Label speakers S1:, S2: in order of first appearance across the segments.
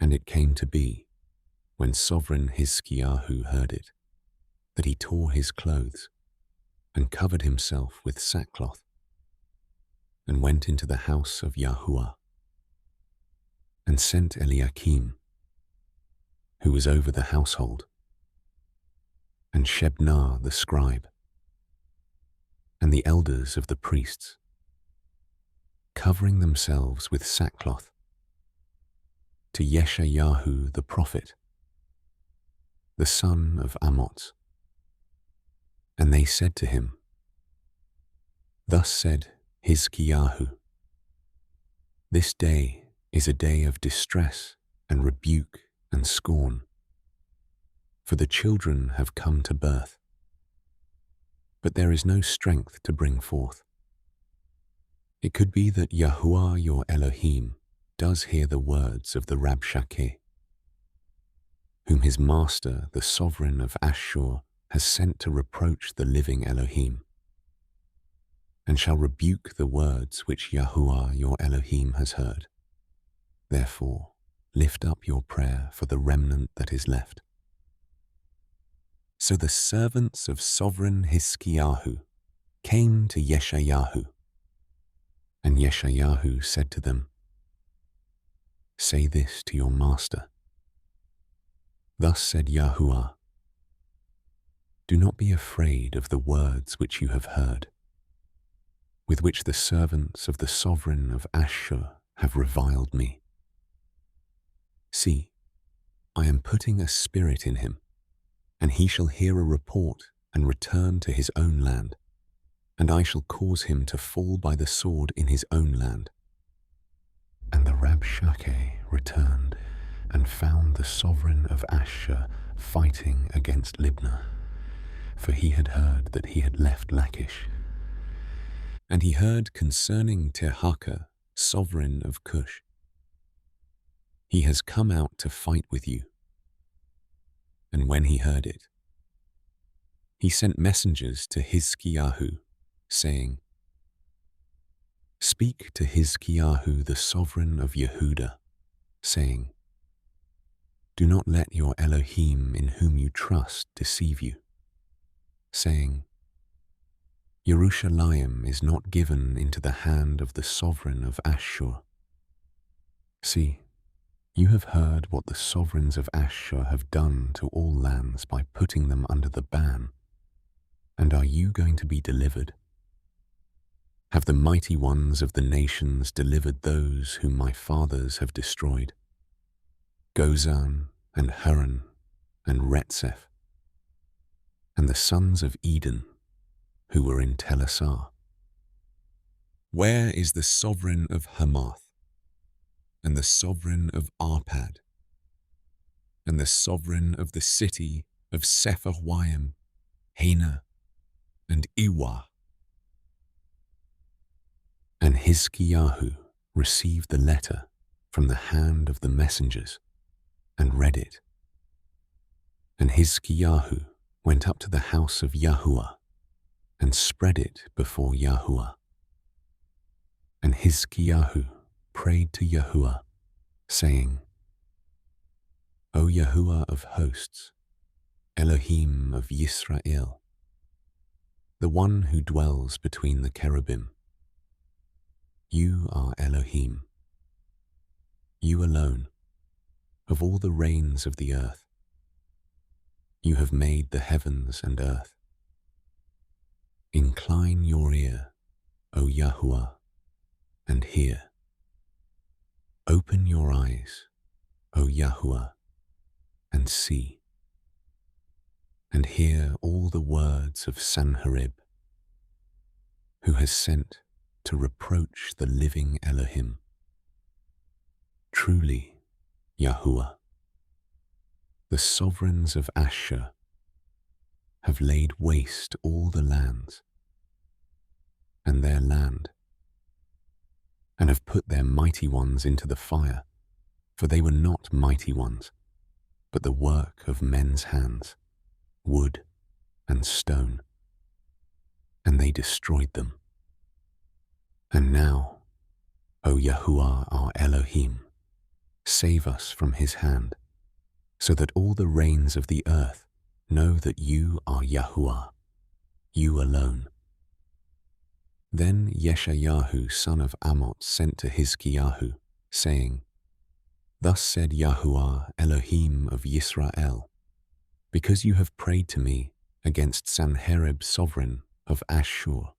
S1: And it came to be, when sovereign Hizkiyahu heard it, that he tore his clothes and covered himself with sackcloth, and went into the house of Yahuah, and sent Eliakim, who was over the household, and Shebna the scribe, and the elders of the priests, covering themselves with sackcloth, to Yeshayahu the prophet, the son of Amoz. And they said to him, Thus said Hizkiyahu, This day is a day of distress and rebuke and scorn, for the children have come to birth, but there is no strength to bring forth. It could be that Yahuah your Elohim does hear the words of the Rabshakeh, whom his master, the sovereign of Ashur, has sent to reproach the living Elohim, and shall rebuke the words which Yahuah your Elohim has heard. Therefore, lift up your prayer for the remnant that is left. So the servants of sovereign Hizkiyahu came to Yeshayahu, and Yeshayahu said to them, Say this to your master. Thus said Yahuah, Do not be afraid of the words which you have heard, with which the servants of the sovereign of Ashur have reviled me. See, I am putting a spirit in him, and he shall hear a report and return to his own land, and I shall cause him to fall by the sword in his own land. And the Rabshakeh returned and found the sovereign of Ashur fighting against Libnah, for he had heard that he had left Lachish. And he heard concerning Tirhakah, sovereign of Cush, He has come out to fight with you. And when he heard it, he sent messengers to Hizkiyahu, saying, Speak to Hizkiyahu the sovereign of Yehudah, saying, Do not let your Elohim in whom you trust deceive you, saying, Yerushalayim is not given into the hand of the sovereign of Ashur. See, you have heard what the sovereigns of Ashur have done to all lands by putting them under the ban. And are you going to be delivered? Have the mighty ones of the nations delivered those whom my fathers have destroyed? Gozan and Haran and Retzeph, and the sons of Eden who were in Telassar. Where is the sovereign of Hamath, and the sovereign of Arpad, and the sovereign of the city of Sepharwaim, Hena, and Iwah? And Hizkiyahu received the letter from the hand of the messengers and read it. And Hizkiyahu went up to the house of Yahuah and spread it before Yahuah. And Hizkiyahu prayed to Yahuah, saying, O Yahuah of hosts, Elohim of Yisrael, the one who dwells between the cherubim, you are Elohim, you alone, of all the reigns of the earth. You have made the heavens and earth. Incline your ear, O Yahuah, and hear. Open your eyes, O Yahuah, and see. And hear all the words of Sanherib, who has sent to reproach the living Elohim. Truly, Yahuah, the sovereigns of Ashur have laid waste all the lands and their land, and have put their mighty ones into the fire, for they were not mighty ones, but the work of men's hands, wood and stone, and they destroyed them. And now, O Yahuah our Elohim, save us from his hand, so that all the reigns of the earth know that you are Yahuah, you alone." Then Yeshayahu son of Amoz sent to Hizkiyahu, saying, "Thus said Yahuah Elohim of Yisrael, because you have prayed to me against Sanherib sovereign of Ashur.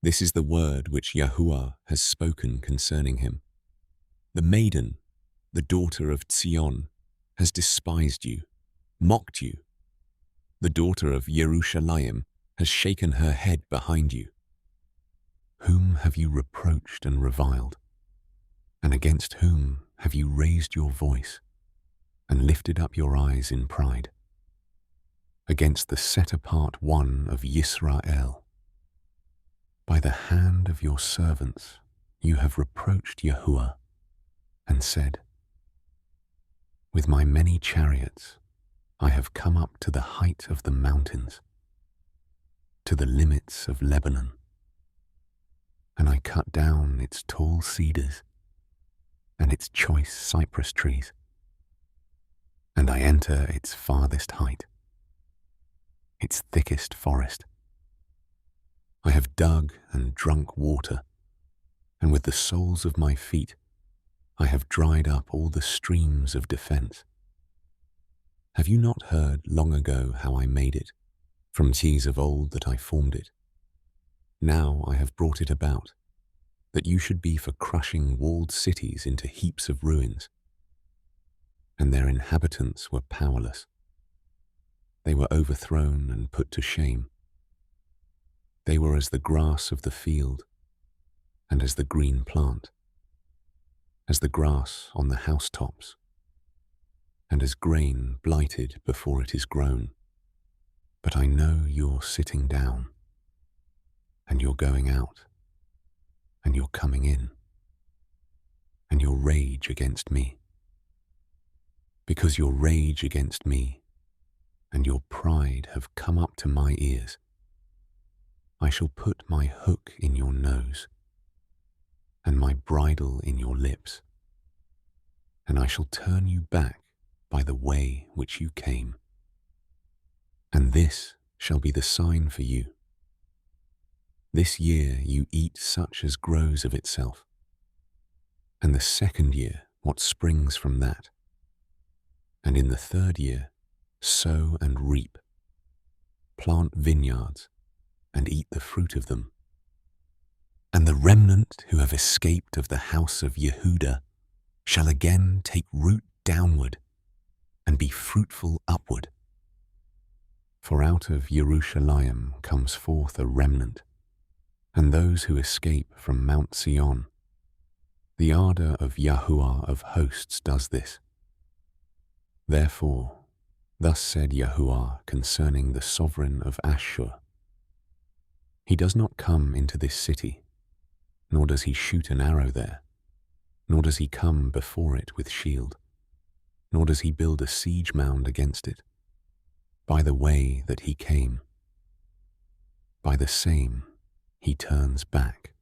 S1: This is the word which Yahuah has spoken concerning him. The maiden, the daughter of Tzion, has despised you, mocked you. The daughter of Yerushalayim has shaken her head behind you. Whom have you reproached and reviled? And against whom have you raised your voice and lifted up your eyes in pride? Against the set-apart one of Yisrael. By the hand of your servants you have reproached Yahuah and said, with my many chariots I have come up to the height of the mountains, to the limits of Lebanon, and I cut down its tall cedars and its choice cypress trees, and I enter its farthest height, its thickest forest. I have dug and drunk water, and with the soles of my feet I have dried up all the streams of defense. Have you not heard long ago how I made it, from teas of old that I formed it? Now I have brought it about, that you should be for crushing walled cities into heaps of ruins. And their inhabitants were powerless. They were overthrown and put to shame. They were as the grass of the field, and as the green plant, as the grass on the housetops, and as grain blighted before it is grown. But I know you're sitting down, and you're going out, and you're coming in, and your rage against me. Because your rage against me and your pride have come up to my ears, I shall put my hook in your nose and my bridle in your lips, and I shall turn you back by the way which you came. And this shall be the sign for you. This year you eat such as grows of itself, and the second year what springs from that, and in the third year sow and reap, plant vineyards and eat the fruit of them. And the remnant who have escaped of the house of Yehudah shall again take root downward and be fruitful upward. For out of Yerushalayim comes forth a remnant, and those who escape from Mount Sion. The ardor of Yahuah of hosts does this. Therefore, thus said Yahuah concerning the sovereign of Ashur, he does not come into this city, nor does he shoot an arrow there, nor does he come before it with shield, nor does he build a siege mound against it, by the way that he came. By the same he turns back,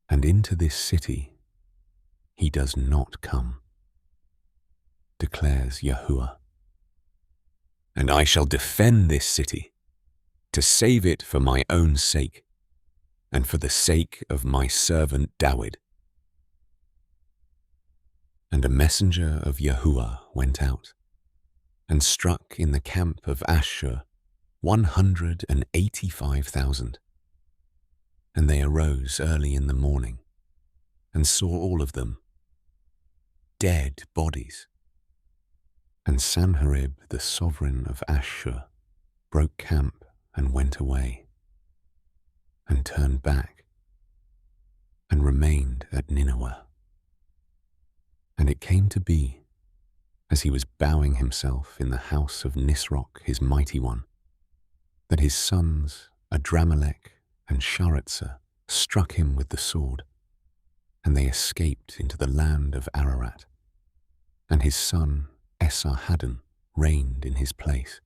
S1: and into this city he does not come, declares Yahuah. And I shall defend this city, to save it for my own sake, and for the sake of my servant Dawid. And a messenger of Yahuah went out, and struck in the camp of Ashur 185,000. And they arose early in the morning, and saw all of them, dead bodies. And Sanherib the sovereign of Ashur broke camp and went away, and turned back, and remained at Nineveh. And it came to be, as he was bowing himself in the house of Nisroch his mighty one, that his sons Adramelech and Sharezer struck him with the sword, and they escaped into the land of Ararat, and his son Esarhaddon reigned in his place.